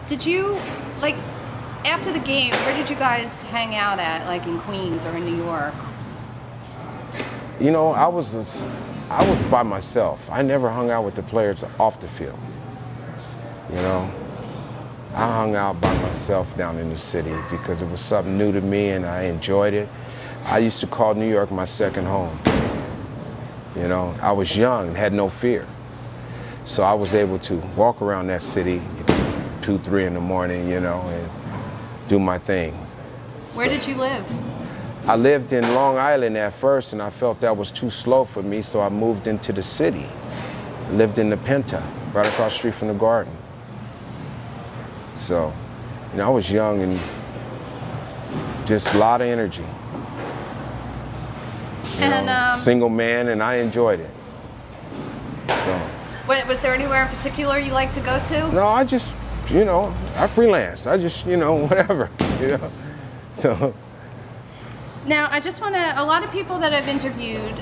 Did you, like, after the game, where did you guys hang out at, like in Queens or in New York? You know, I was by myself. I never hung out with the players off the field. You know, I hung out by myself down in the city because it was something new to me and I enjoyed it. I used to call New York my second home. You know, I was young and had no fear. So I was able to walk around that city 2, 3 in the morning, you know, and do my thing. Where did you live? I lived in Long Island at first, and I felt that was too slow for me, so I moved into the city. I lived in the Penta, right across the street from the Garden. So, you know, I was young and just a lot of energy. Single man, and I enjoyed it. So. Was there anywhere in particular you like to go to? No, I just, you know, I freelance. I just, you know, whatever, you know. So. Now, I just want to, a lot of people that I've interviewed,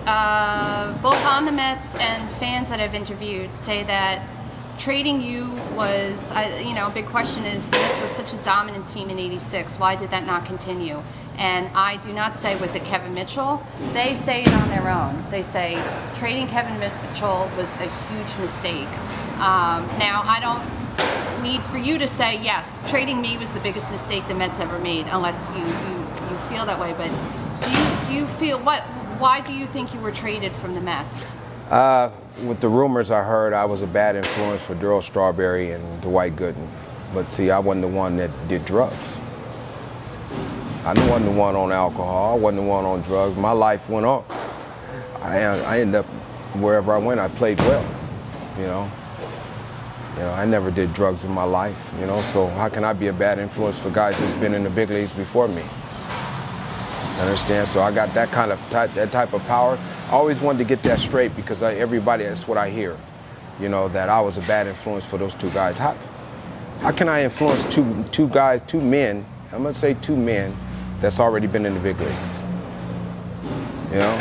both on the Mets and fans that I've interviewed, say that trading you was, you know, a big question is, the Mets were such a dominant team in '86. Why did that not continue? And I do not say, was it Kevin Mitchell? They say it on their own. They say trading Kevin Mitchell was a huge mistake. Now, I don't need for you to say, yes, trading me was the biggest mistake the Mets ever made, unless you feel that way. But do you feel, why do you think you were traded from the Mets? With the rumors I heard, I was a bad influence for Darryl Strawberry and Dwight Gooden. But see, I wasn't the one that did drugs. I wasn't the one on alcohol. I wasn't the one on drugs. My life went on. I ended up, wherever I went, I played well, you know. You know, I never did drugs in my life, you know, so how can I be a bad influence for guys that's been in the big leagues before me? Understand? So I got that kind of that type of power. I always wanted to get that straight because everybody, that's what I hear, you know, that I was a bad influence for those two guys. How can I influence two men, I'm going to say two men, that's already been in the big leagues? You know?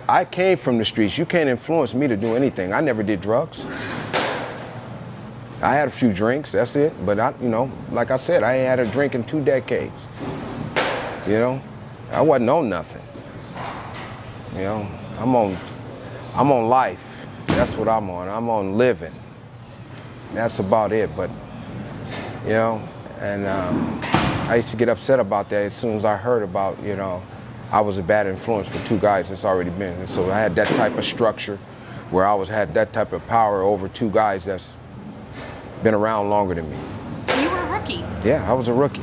I came from the streets. You can't influence me to do anything. I never did drugs. I had a few drinks, that's it. But you know, like I said, I ain't had a drink in 2 decades. You know, I wasn't on nothing. You know, I'm on life. That's what I'm on. I'm on living. That's about it. But you know, and I used to get upset about that as soon as I heard about, you know, I was a bad influence for two guys that's already been. And so I had that type of structure where I had that type of power over two guys that's been around longer than me. You were a rookie. Yeah, I was a rookie.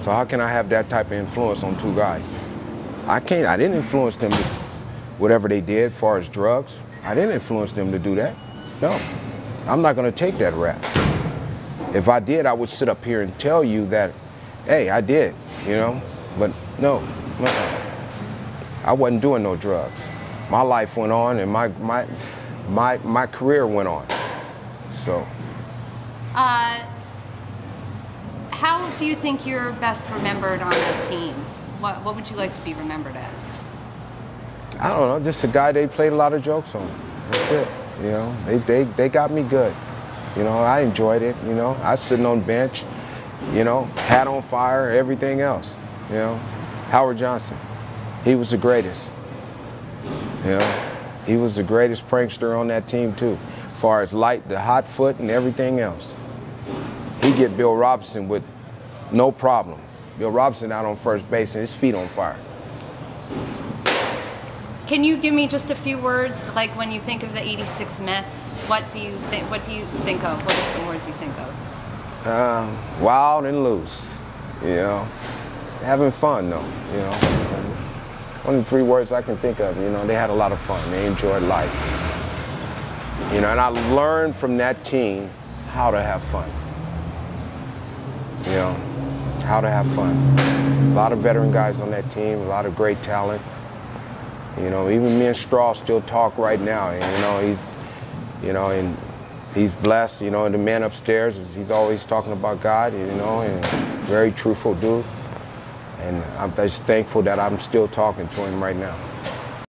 So how can I have that type of influence on two guys? I didn't influence them to whatever they did as far as drugs. I didn't influence them to do that. No, I'm not going to take that rap. If I did, I would sit up here and tell you that, hey, I did, you know, but no. I wasn't doing no drugs. My life went on and my career went on. So. How do you think you're best remembered on the team? What would you like to be remembered as? I don't know, just a guy they played a lot of jokes on. That's it. You know, they got me good. You know, I enjoyed it. You know, I was sitting on the bench, you know, hat on fire, everything else. You know, Howard Johnson, he was the greatest. You know, he was the greatest prankster on that team too, as far as the hot foot and everything else. He'd get Bill Robinson with no problem. Bill Robinson out on first base and his feet on fire. Can you give me just a few words, like when you think of the '86 Mets, what do you think of? What are some words you think of? Wild and loose, you know. Having fun though, you know. One of the 3 words I can think of, you know, they had a lot of fun. They enjoyed life. You know, and I learned from that team how to have fun. You know, how to have fun. A lot of veteran guys on that team, a lot of great talent. You know, even me and Straw still talk right now. And, you know, and he's blessed. You know, and the man upstairs, he's always talking about God. You know, and very truthful dude. And I'm just thankful that I'm still talking to him right now.